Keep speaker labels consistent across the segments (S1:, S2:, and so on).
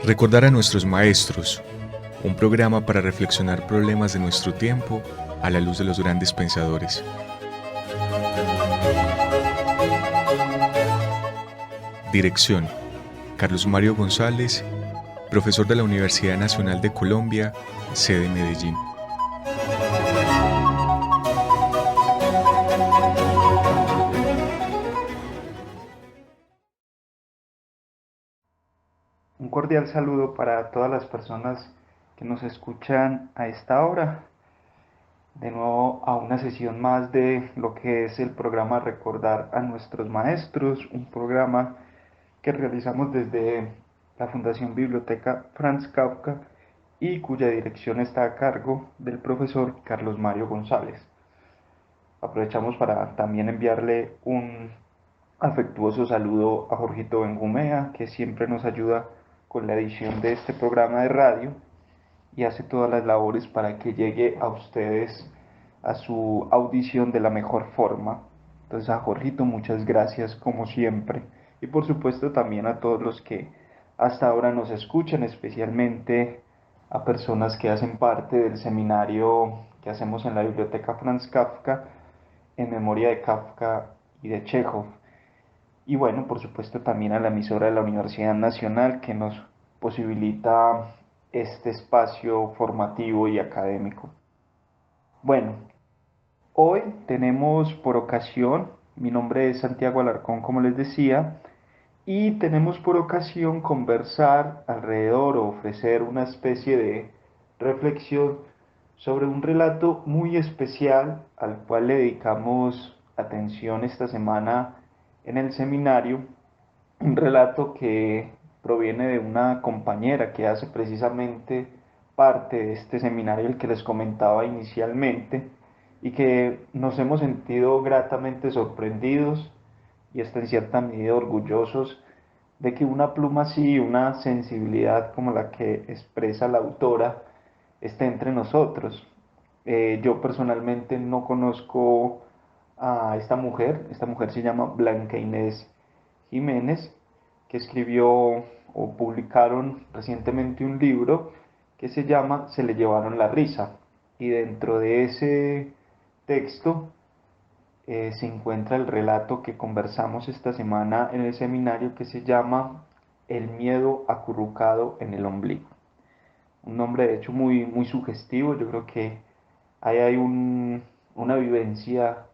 S1: Recordar a nuestros maestros, un programa para reflexionar problemas de nuestro tiempo a la luz de los grandes pensadores. Dirección: Carlos Mario González, profesor de la Universidad Nacional de Colombia, sede Medellín.
S2: Un cordial saludo para todas las personas que nos escuchan a esta hora. De nuevo a una sesión más de lo que es el programa Recordar a nuestros maestros, un programa que realizamos desde la Fundación Biblioteca Franz Kafka y cuya dirección está a cargo del profesor Carlos Mario González. Aprovechamos para también enviarle un afectuoso saludo a Jorgito Benjumea, que siempre nos ayuda con la edición de este programa de radio y hace todas las labores para que llegue a ustedes a su audición de la mejor forma. Entonces a Jorgito muchas gracias como siempre y por supuesto también a todos los que hasta ahora nos escuchan, especialmente a personas que hacen parte del seminario que hacemos en la Biblioteca Franz Kafka en memoria de Kafka y de Chekhov. Y bueno, por supuesto también a la emisora de la Universidad Nacional que nos posibilita este espacio formativo y académico. Bueno, hoy tenemos por ocasión, mi nombre es Santiago Alarcón, como les decía, y tenemos por ocasión conversar alrededor o ofrecer una especie de reflexión sobre un relato muy especial al cual le dedicamos atención esta semana en el seminario, un relato que proviene de una compañera que hace precisamente parte de este seminario, el que les comentaba inicialmente, y que nos hemos sentido gratamente sorprendidos y hasta en cierta medida orgullosos de que una pluma así, una sensibilidad como la que expresa la autora, esté entre nosotros. Yo personalmente no conozco a esta mujer se llama Blanca Inés Jiménez, que escribió o publicaron recientemente un libro que se llama Se le llevaron la risa. Y dentro de ese texto se encuentra el relato que conversamos esta semana en el seminario que se llama El miedo acurrucado en el ombligo. Un nombre de hecho muy sugestivo, yo creo que ahí hay una vivencia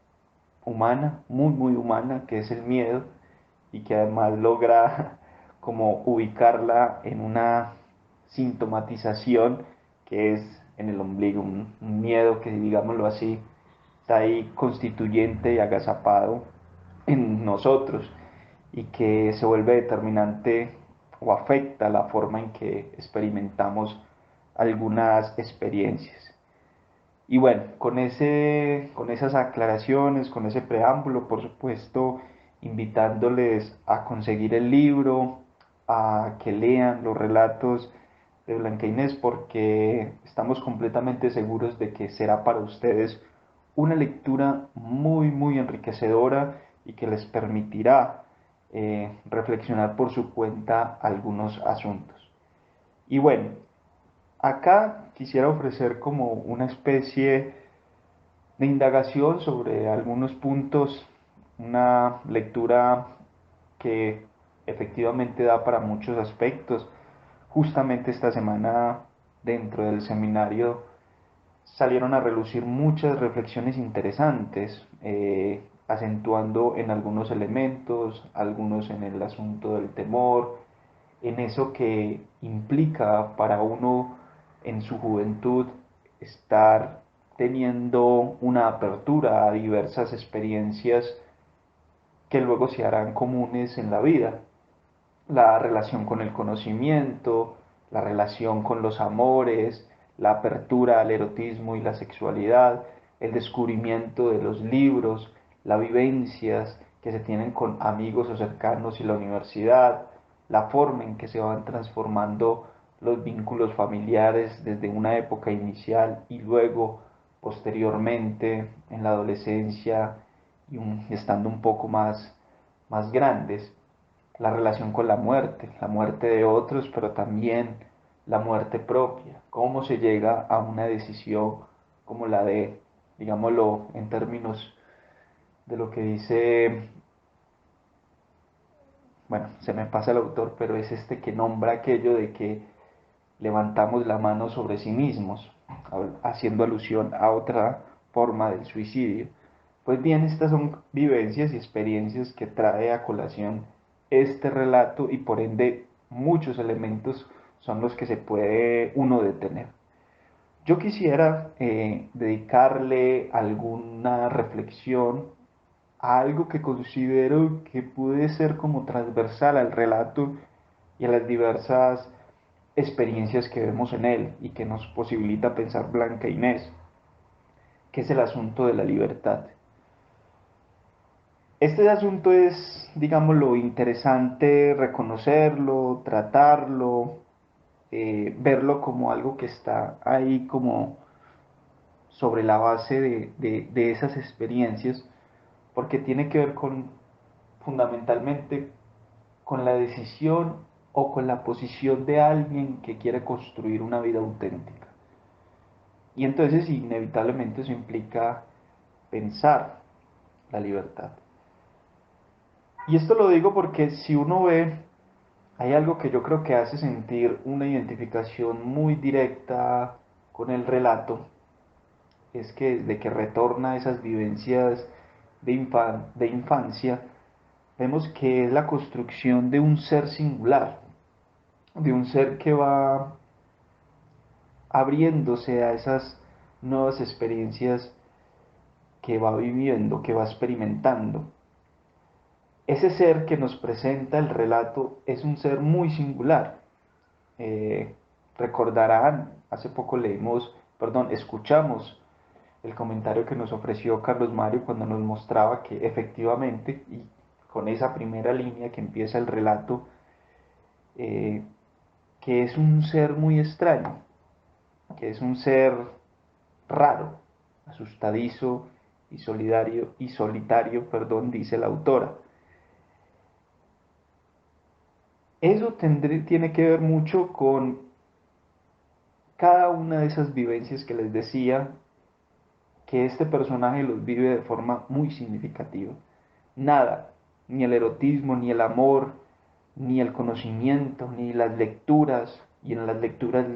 S2: humana, muy humana, que es el miedo y que además logra como ubicarla en una sintomatización que es en el ombligo, un miedo que digámoslo así está ahí constituyente y agazapado en nosotros y que se vuelve determinante o afecta la forma en que experimentamos algunas experiencias. Y bueno, con esas aclaraciones, con ese preámbulo, por supuesto, invitándoles a conseguir el libro, a que lean los relatos de Blanca Inés, porque estamos completamente seguros de que será para ustedes una lectura muy enriquecedora y que les permitirá reflexionar por su cuenta algunos asuntos. Y bueno, acá quisiera ofrecer como una especie de indagación sobre algunos puntos, una lectura que efectivamente da para muchos aspectos. Justamente esta semana dentro del seminario salieron a relucir muchas reflexiones interesantes, acentuando en algunos elementos, algunos en el asunto del temor, en eso que implica para uno en su juventud estar teniendo una apertura a diversas experiencias que luego se harán comunes en la vida. La relación con el conocimiento, la relación con los amores, la apertura al erotismo y la sexualidad, el descubrimiento de los libros, las vivencias que se tienen con amigos o cercanos y la universidad, la forma en que se van transformando los vínculos familiares desde una época inicial y luego posteriormente en la adolescencia y estando un poco más grandes. la relación con la muerte de otros, pero también la muerte propia, cómo se llega a una decisión como la de, digámoslo en términos de lo que dice, bueno, se me pasa el autor, pero es este que nombra aquello de que levantamos la mano sobre sí mismos, haciendo alusión a otra forma del suicidio. Pues bien, estas son vivencias y experiencias que trae a colación este relato y por ende muchos elementos son los que se puede uno detener. Yo quisiera dedicarle alguna reflexión a algo que considero que puede ser como transversal al relato y a las diversas experiencias que vemos en él y que nos posibilita pensar Blanca Inés, que es el asunto de la libertad. Este asunto es, digámoslo, interesante reconocerlo, tratarlo, verlo como algo que está ahí como sobre la base de esas experiencias, porque tiene que ver con fundamentalmente con la decisión o con la posición de alguien que quiere construir una vida auténtica. Y entonces inevitablemente eso implica pensar la libertad. Y esto lo digo porque si uno ve, hay algo que yo creo que hace sentir una identificación muy directa con el relato, es que desde que retorna a esas vivencias de infancia, vemos que es la construcción de un ser singular, de un ser que va abriéndose a esas nuevas experiencias que va viviendo, que va experimentando. Ese ser que nos presenta el relato es un ser muy singular. Eh, Recordarán, hace poco escuchamos el comentario que nos ofreció Carlos Mario cuando nos mostraba que efectivamente, y con esa primera línea que empieza el relato, eh, que es un ser muy extraño, que es un ser raro, asustadizo y solitario, perdón, dice la autora. Eso tiene que ver mucho con cada una de esas vivencias que les decía que este personaje los vive de forma muy significativa. Nada, ni el erotismo, ni el amor, ni el conocimiento, ni las lecturas, y en las lecturas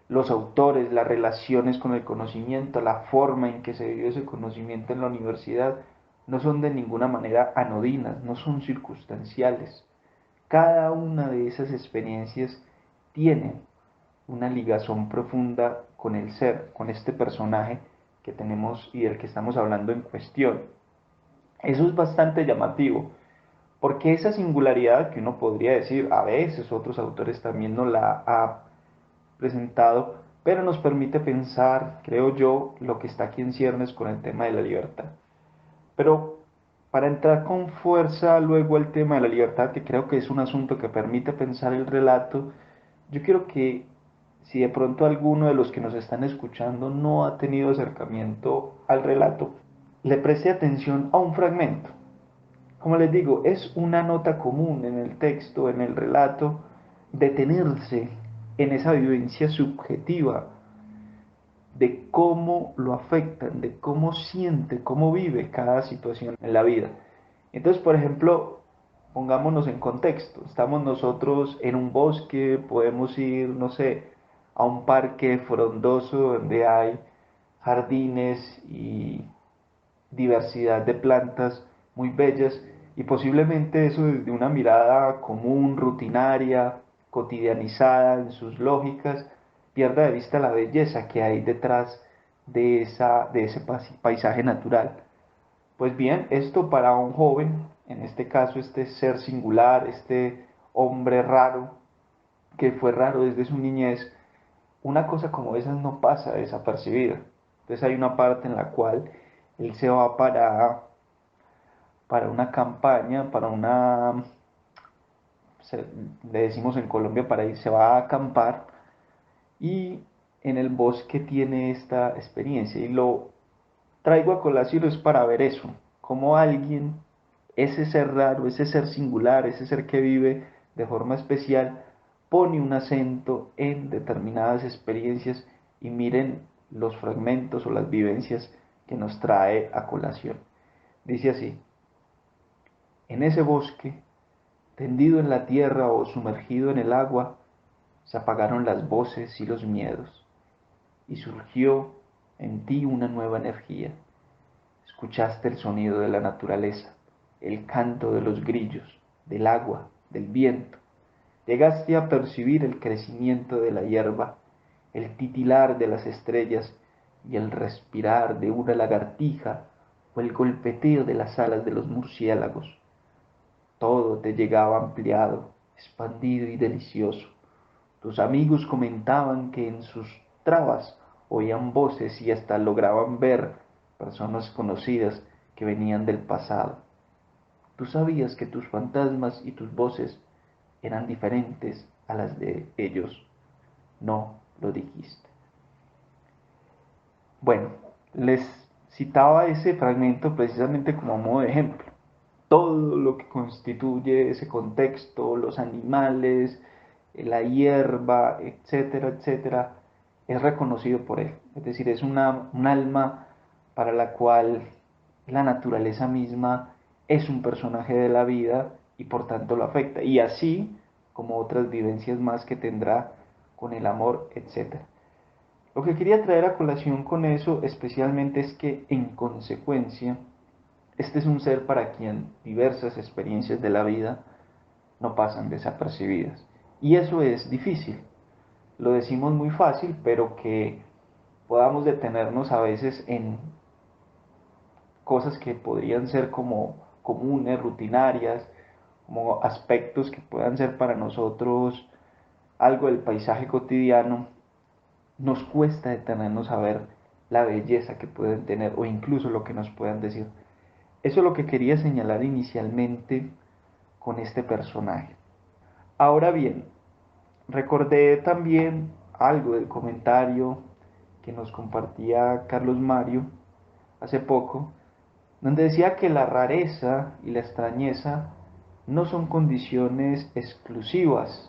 S2: los autores, las relaciones con el conocimiento, la forma en que se vive ese conocimiento en la universidad, no son de ninguna manera anodinas, no son circunstanciales. Cada una de esas experiencias tiene una ligazón profunda con el ser, con este personaje que tenemos y del que estamos hablando en cuestión. Eso es bastante llamativo, porque esa singularidad que uno podría decir, a veces otros autores también nos la ha presentado, pero nos permite pensar, creo yo, lo que está aquí en ciernes con el tema de la libertad. Pero para entrar con fuerza luego al tema de la libertad, que creo que es un asunto que permite pensar el relato, yo quiero que si de pronto alguno de los que nos están escuchando no ha tenido acercamiento al relato, le preste atención a un fragmento. Como les digo, es una nota común en el texto, en el relato, detenerse en esa vivencia subjetiva de cómo lo afectan, de cómo siente, cómo vive cada situación en la vida. Entonces, por ejemplo, pongámonos en contexto. Estamos nosotros en un bosque, podemos ir, no sé, a un parque frondoso donde hay jardines y diversidad de plantas muy bellas y posiblemente eso desde una mirada común, rutinaria, cotidianizada en sus lógicas, pierda de vista la belleza que hay detrás de ese paisaje natural. Pues bien, esto para un joven, en este caso este ser singular, este hombre raro, que fue raro desde su niñez, una cosa como esas no pasa desapercibida. Entonces hay una parte en la cual él se va para una campaña, le decimos en Colombia, para ir, se va a acampar y en el bosque tiene esta experiencia y lo traigo a colación es para ver eso, como alguien Ese ser raro, ese ser singular, ese ser que vive de forma especial, pone un acento en determinadas experiencias y miren los fragmentos o las vivencias que nos trae a colación. Dice así: en ese bosque, tendido en la tierra o sumergido en el agua, se apagaron las voces y los miedos, y surgió en ti una nueva energía. Escuchaste el sonido de la naturaleza, el canto de los grillos, del agua, del viento. Llegaste a percibir el crecimiento de la hierba, el titilar de las estrellas y el respirar de una lagartija o el golpeteo de las alas de los murciélagos. Todo te llegaba ampliado, expandido y delicioso. Tus amigos comentaban que en sus trabas oían voces y hasta lograban ver personas conocidas que venían del pasado. Tú sabías que tus fantasmas y tus voces eran diferentes a las de ellos. No lo dijiste. Bueno, les citaba ese fragmento precisamente como modo de ejemplo. Todo lo que constituye ese contexto, los animales, la hierba, etcétera, etcétera, es reconocido por él. Es decir, es un alma para la cual la naturaleza misma es un personaje de la vida y por tanto lo afecta. Y así como otras vivencias más que tendrá con el amor, etcétera. Lo que quería traer a colación con eso especialmente es que en consecuencia, este es un ser para quien diversas experiencias de la vida no pasan desapercibidas. Y eso es difícil. Lo decimos muy fácil, pero que podamos detenernos a veces en cosas que podrían ser como comunes, rutinarias, como aspectos que puedan ser para nosotros algo del paisaje cotidiano, nos cuesta detenernos a ver la belleza que pueden tener o incluso lo que nos puedan decir. Eso es lo que quería señalar inicialmente con este personaje. Ahora bien, recordé también algo del comentario que nos compartía Carlos Mario hace poco, donde decía que la rareza y la extrañeza no son condiciones exclusivas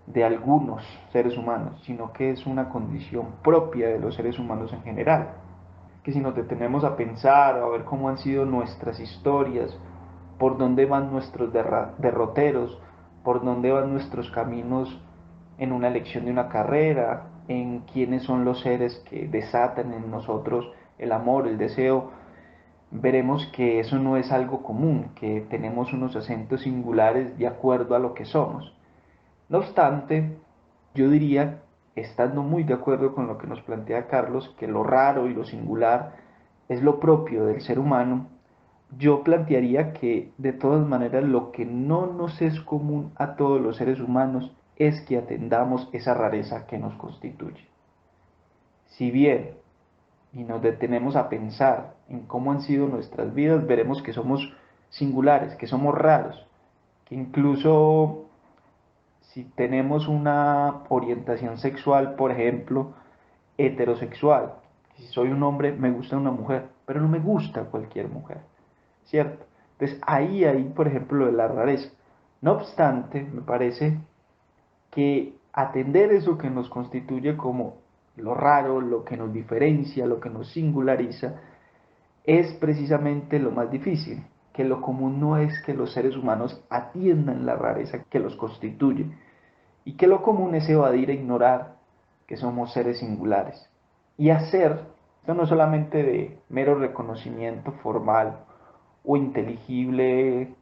S2: de algunos seres humanos, sino que es una condición propia de los seres humanos en general. Que si nos detenemos a pensar, a ver cómo han sido nuestras historias, por dónde van nuestros derroteros, por dónde van nuestros caminos en una elección de una carrera, en quiénes son los seres que desatan en nosotros el amor, el deseo, veremos que eso no es algo común, que tenemos unos acentos singulares de acuerdo a lo que somos. No obstante, yo diría, estando muy de acuerdo con lo que nos plantea Carlos, que lo raro y lo singular es lo propio del ser humano, yo plantearía que de todas maneras lo que no nos es común a todos los seres humanos es que atendamos esa rareza que nos constituye. Si bien y nos detenemos a pensar en cómo han sido nuestras vidas, veremos que somos singulares, que somos raros, que incluso si tenemos una orientación sexual, por ejemplo, heterosexual, si soy un hombre, me gusta una mujer, pero no me gusta cualquier mujer, ¿cierto? Entonces ahí hay, por ejemplo, lo de la rareza. No obstante, me parece que atender eso que nos constituye como lo raro, lo que nos diferencia, lo que nos singulariza, es precisamente lo más difícil, que lo común no es que los seres humanos atiendan la rareza que los constituye, y que lo común es evadir e ignorar que somos seres singulares. Y hacer, esto no solamente de mero reconocimiento formal o inteligible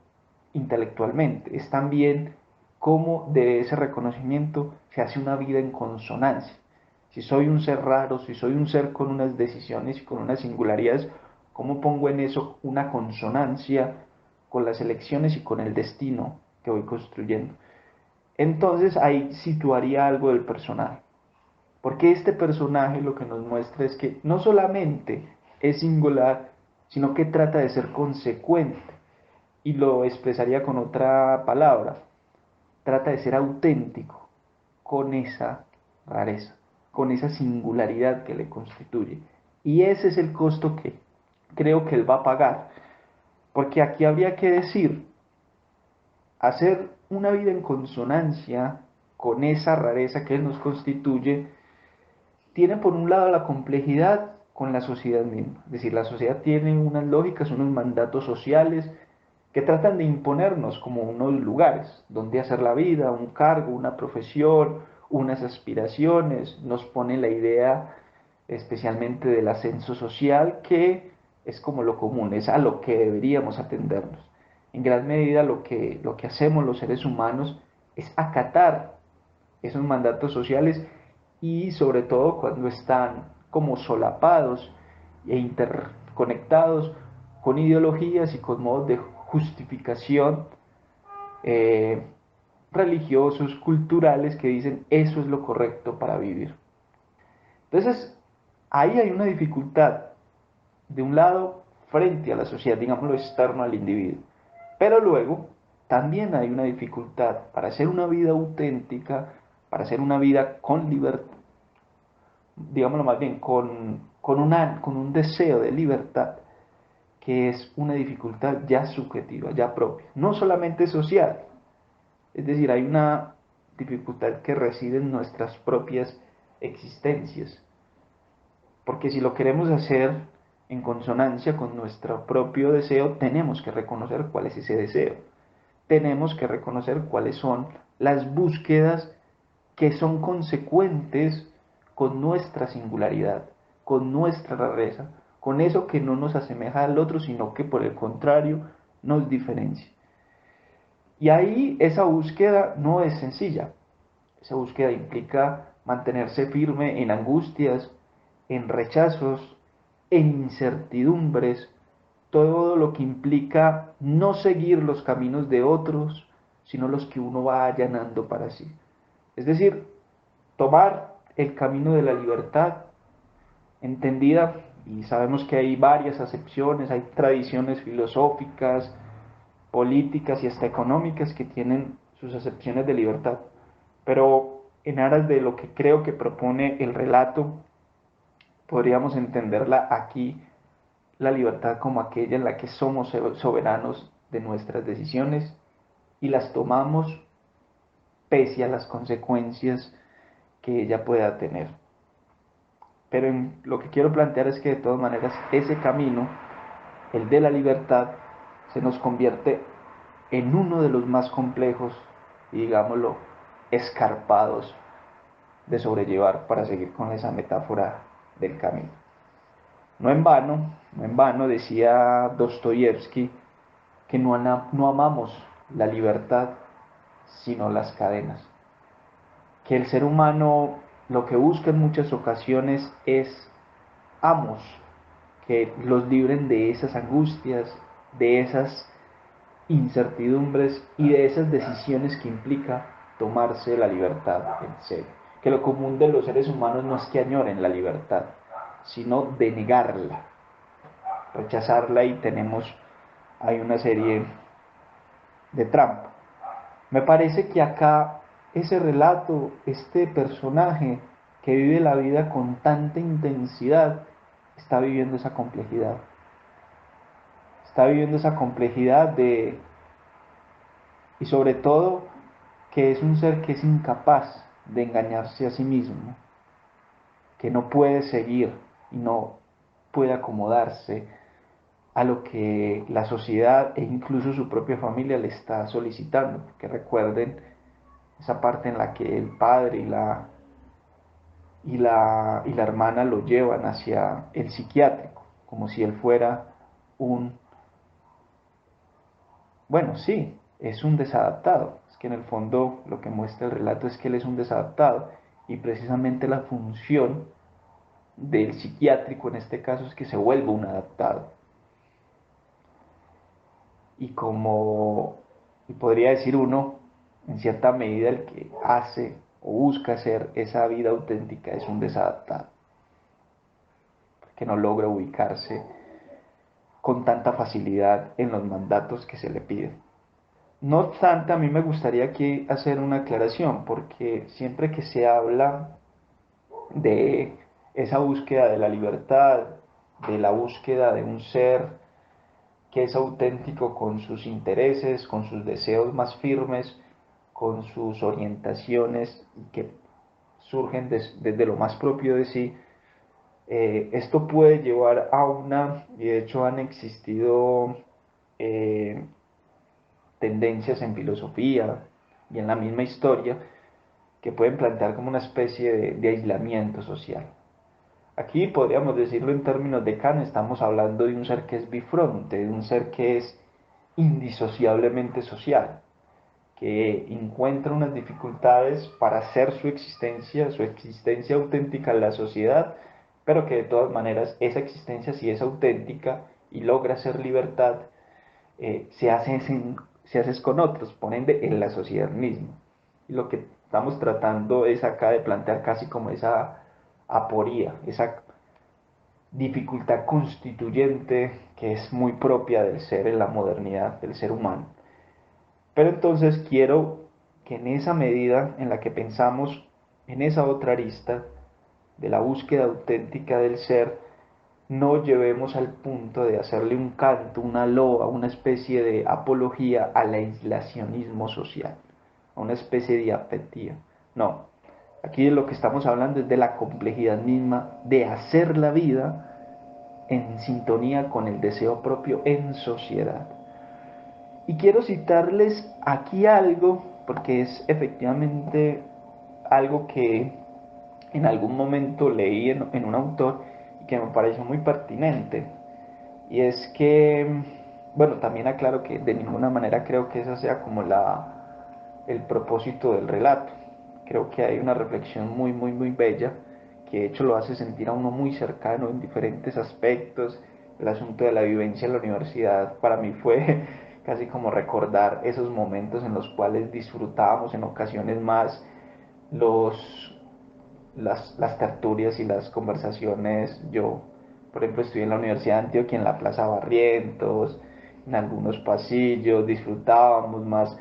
S2: intelectualmente, es también cómo de ese reconocimiento se hace una vida en consonancia. Si soy un ser raro, si soy un ser con unas decisiones y con unas singularidades, ¿cómo pongo en eso una consonancia con las elecciones y con el destino que voy construyendo? Entonces ahí situaría algo del personaje. Porque este personaje lo que nos muestra es que no solamente es singular, sino que trata de ser consecuente. Y lo expresaría con otra palabra. Trata de ser auténtico con esa rareza, con esa singularidad que le constituye. Y ese es el costo que creo que él va a pagar. Porque aquí habría que decir, hacer una vida en consonancia con esa rareza que nos constituye, tiene por un lado la complejidad con la sociedad misma. Es decir, la sociedad tiene unas lógicas, unos mandatos sociales que tratan de imponernos como unos lugares donde hacer la vida, un cargo, una profesión, unas aspiraciones. Nos pone la idea especialmente del ascenso social, que es como lo común, es a lo que deberíamos atendernos. En gran medida lo que hacemos los seres humanos es acatar esos mandatos sociales, y sobre todo cuando están como solapados e interconectados con ideologías y con modos de justificación eh, religiosos, culturales, que dicen eso es lo correcto para vivir. Entonces, ahí hay una dificultad, de un lado, frente a la sociedad, digamos lo externo al individuo, pero luego también hay una dificultad para hacer una vida auténtica, para hacer una vida con libertad, digámoslo más bien, con un deseo de libertad, que es una dificultad ya subjetiva, ya propia, no solamente social. Es decir, hay una dificultad que reside en nuestras propias existencias, porque si lo queremos hacer en consonancia con nuestro propio deseo, tenemos que reconocer cuál es ese deseo, tenemos que reconocer cuáles son las búsquedas que son consecuentes con nuestra singularidad, con nuestra rareza, con eso que no nos asemeja al otro, sino que por el contrario nos diferencia. Y ahí esa búsqueda no es sencilla. Esa búsqueda implica mantenerse firme en angustias, en rechazos, en incertidumbres, todo lo que implica no seguir los caminos de otros, sino los que uno va allanando para sí. Es decir, tomar el camino de la libertad, entendida, y sabemos que hay varias acepciones, hay tradiciones filosóficas, políticas y hasta económicas que tienen sus acepciones de libertad, pero en aras de lo que creo que propone el relato, podríamos entenderla aquí, la libertad como aquella en la que somos soberanos de nuestras decisiones y las tomamos pese a las consecuencias que ella pueda tener. Pero lo que quiero plantear es que de todas maneras ese camino, el de la libertad, se nos convierte en uno de los más complejos y, digámoslo, escarpados de sobrellevar, para seguir con esa metáfora del camino. No en vano decía Dostoyevsky que no amamos la libertad sino las cadenas, que el ser humano lo que busca en muchas ocasiones es amos que los libren de esas angustias, de esas incertidumbres y de esas decisiones que implica tomarse la libertad en serio. Que lo común de los seres humanos no es que añoren la libertad, sino denegarla, rechazarla, y hay una serie de trampas. Me parece que acá ese relato, este personaje que vive la vida con tanta intensidad, está viviendo esa complejidad. Está viviendo esa complejidad y sobre todo que es un ser que es incapaz de engañarse a sí mismo, que no puede seguir y no puede acomodarse a lo que la sociedad e incluso su propia familia le está solicitando. Porque recuerden esa parte en la que el padre y la hermana lo llevan hacia el psiquiátrico, como si él fuera un, bueno, sí, es un desadaptado. Es que en el fondo lo que muestra el relato es que él es un desadaptado, y precisamente la función del psiquiátrico en este caso es que se vuelva un adaptado. Y podría decir uno, en cierta medida, el que hace o busca hacer esa vida auténtica es un desadaptado, que no logra ubicarse con tanta facilidad en los mandatos que se le piden. No obstante, a mí me gustaría aquí hacer una aclaración, porque siempre que se habla de esa búsqueda de la libertad, de la búsqueda de un ser que es auténtico con sus intereses, con sus deseos más firmes, con sus orientaciones y que surgen desde lo más propio de sí. Esto puede llevar a y de hecho han existido eh, tendencias en filosofía y en la misma historia que pueden plantear como una especie de aislamiento social. Aquí podríamos decirlo en términos de Kant, estamos hablando de un ser que es bifronte, de un ser que es indisociablemente social, que encuentra unas dificultades para hacer su existencia auténtica en la sociedad, pero que de todas maneras esa existencia sí es auténtica y logra ser libertad, se hace con otros, por ende en la sociedad misma. Y lo que estamos tratando es acá de plantear casi como esa aporía, esa dificultad constituyente que es muy propia del ser en la modernidad, del ser humano. Pero entonces quiero que en esa medida en la que pensamos en esa otra arista de la búsqueda auténtica del ser, no llevemos al punto de hacerle un canto, una loa, una especie de apología al aislacionismo social, a una especie de apatía. No, aquí de lo que estamos hablando es de la complejidad misma de hacer la vida en sintonía con el deseo propio en sociedad. Y quiero citarles aquí algo, porque es efectivamente algo que en algún momento leí en un autor y que me pareció muy pertinente. Y es que, bueno, también aclaro que de ninguna manera creo que esa sea como el propósito del relato. Creo que hay una reflexión muy bella que de hecho lo hace sentir a uno muy cercano en diferentes aspectos. El asunto de la vivencia en la universidad para mí fue casi como recordar esos momentos en los cuales disfrutábamos en ocasiones más los, las tertulias y las conversaciones. Yo, por ejemplo, estudié en la Universidad de Antioquia, en la Plaza Barrientos, en algunos pasillos, disfrutábamos más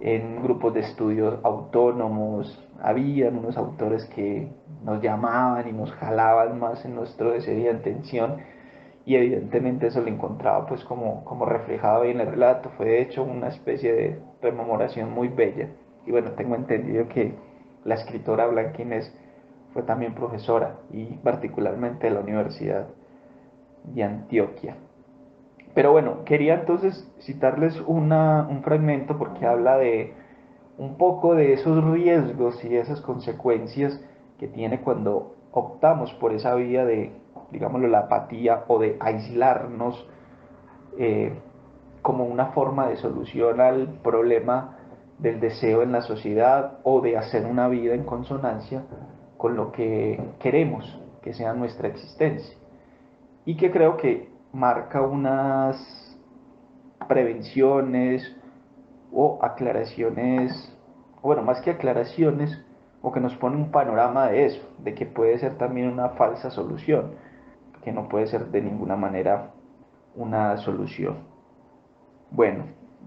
S2: en grupos de estudios autónomos, habían unos autores que nos llamaban y nos jalaban más en nuestro deseo y intención, y evidentemente eso lo encontraba pues como reflejado ahí en el relato. Fue de hecho una especie de rememoración muy bella. Y bueno, tengo entendido que la escritora Blanca Inés fue también profesora y particularmente de la Universidad de Antioquia. Pero bueno, quería entonces citarles un fragmento porque habla de un poco de esos riesgos y esas consecuencias que tiene cuando optamos por esa vía de, digámoslo, la apatía o de aislarnos eh, como una forma de solución al problema del deseo en la sociedad o de hacer una vida en consonancia con lo que queremos que sea nuestra existencia. Y que creo que marca unas prevenciones o aclaraciones, bueno, más que aclaraciones, o que nos pone un panorama de eso, de que puede ser también una falsa solución, que no puede ser de ninguna manera una solución. Bueno,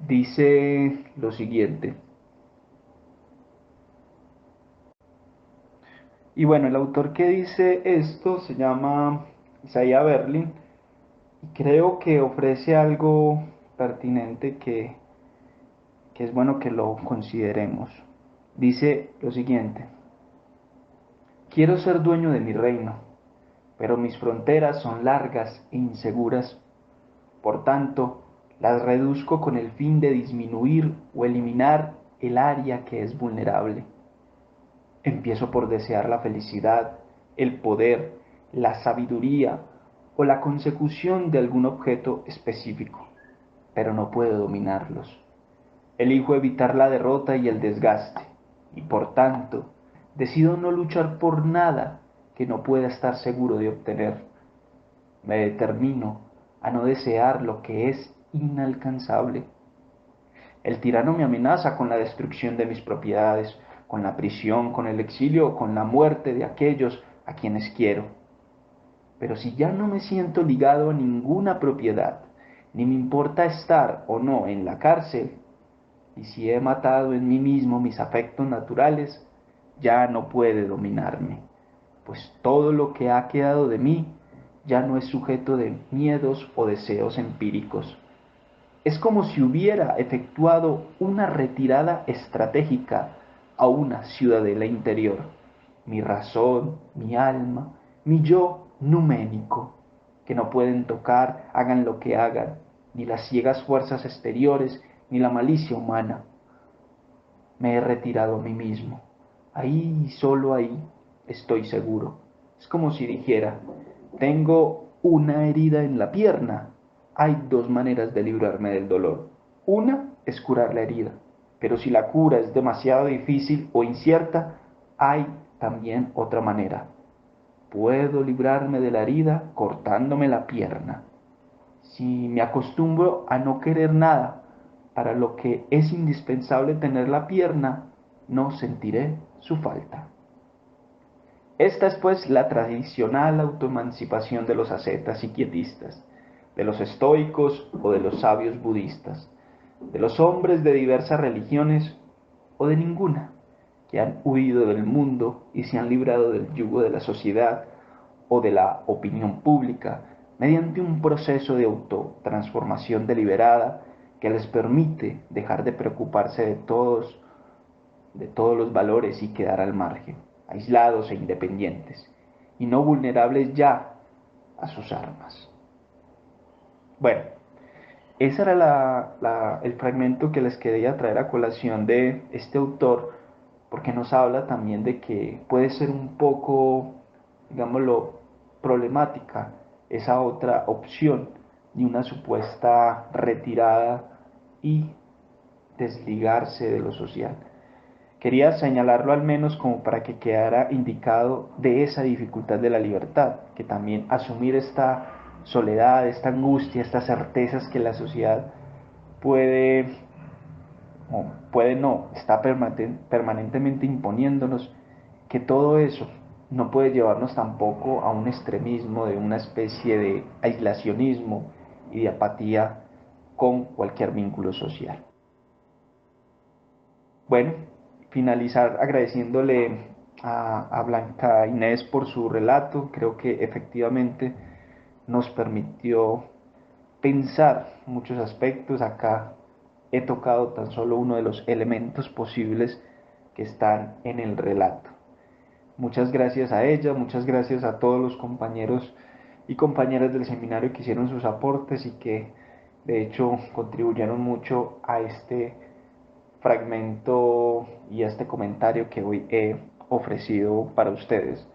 S2: dice lo siguiente. Y bueno, el autor que dice esto se llama Isaiah Berlin y creo que ofrece algo pertinente que es bueno que lo consideremos. Dice lo siguiente: quiero ser dueño de mi reino, pero mis fronteras son largas e inseguras. Por tanto, las reduzco con el fin de disminuir o eliminar el área que es vulnerable. Empiezo por desear la felicidad, el poder, la sabiduría o la consecución de algún objeto específico, pero no puedo dominarlos. Elijo evitar la derrota y el desgaste, y por tanto, decido no luchar por nada que no pueda estar seguro de obtener. Me determino a no desear lo que es inalcanzable. El tirano me amenaza con la destrucción de mis propiedades, con la prisión, con el exilio o con la muerte de aquellos a quienes quiero. Pero si ya no me siento ligado a ninguna propiedad, ni me importa estar o no en la cárcel, y si he matado en mí mismo mis afectos naturales, ya no puede dominarme, pues todo lo que ha quedado de mí ya no es sujeto de miedos o deseos empíricos. Es como si hubiera efectuado una retirada estratégica a una ciudadela interior. Mi razón, mi alma, mi yo numénico, que no pueden tocar, hagan lo que hagan, ni las ciegas fuerzas exteriores, ni la malicia humana. Me he retirado a mí mismo. Ahí, solo ahí, estoy seguro. Es como si dijera, tengo una herida en la pierna. Hay dos maneras de librarme del dolor. Una es curar la herida, pero si la cura es demasiado difícil o incierta, hay también otra manera. Puedo librarme de la herida cortándome la pierna. Si me acostumbro a no querer nada, para lo que es indispensable tener la pierna, no sentiré su falta. Esta es pues la tradicional autoemancipación de los ascetas y quietistas, de los estoicos o de los sabios budistas, de los hombres de diversas religiones o de ninguna, que han huido del mundo y se han librado del yugo de la sociedad o de la opinión pública mediante un proceso de autotransformación deliberada que les permite dejar de preocuparse de todos los valores y quedar al margen, aislados e independientes, y no vulnerables ya a sus armas. Bueno, ese era el fragmento que les quería traer a colación de este autor, porque nos habla también de que puede ser un poco, digámoslo, problemática esa otra opción de una supuesta retirada y desligarse de lo social. Quería señalarlo al menos como para que quedara indicado de esa dificultad de la libertad, que también asumir esta soledad, esta angustia, estas certezas que la sociedad puede no, está permanentemente imponiéndonos, que todo eso no puede llevarnos tampoco a un extremismo de una especie de aislacionismo y de apatía con cualquier vínculo social. Bueno, finalizar agradeciéndole a Blanca Inés por su relato. Creo que efectivamente nos permitió pensar muchos aspectos. Acá he tocado tan solo uno de los elementos posibles que están en el relato. Muchas gracias a ella, muchas gracias a todos los compañeros y compañeras del seminario que hicieron sus aportes y que de hecho contribuyeron mucho a este fragmento y a este comentario que hoy he ofrecido para ustedes.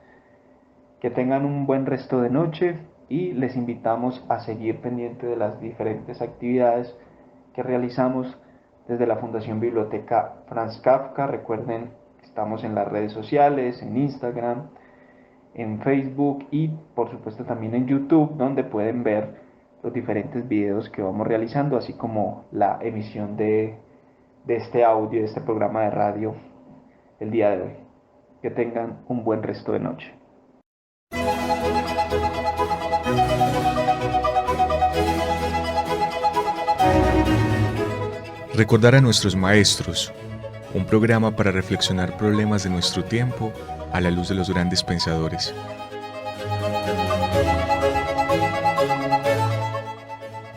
S2: Que tengan un buen resto de noche y les invitamos a seguir pendiente de las diferentes actividades que realizamos desde la Fundación Biblioteca Franz Kafka. Recuerden que estamos en las redes sociales, en Instagram, en Facebook y por supuesto también en YouTube, donde pueden ver los diferentes videos que vamos realizando, así como la emisión de este audio, de este programa de radio el día de hoy. Que tengan un buen resto de noche.
S1: Recordar a nuestros maestros, un programa para reflexionar problemas de nuestro tiempo a la luz de los grandes pensadores.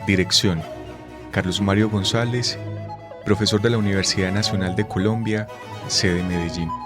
S1: Dirección: Carlos Mario González, profesor de la Universidad Nacional de Colombia, sede Medellín.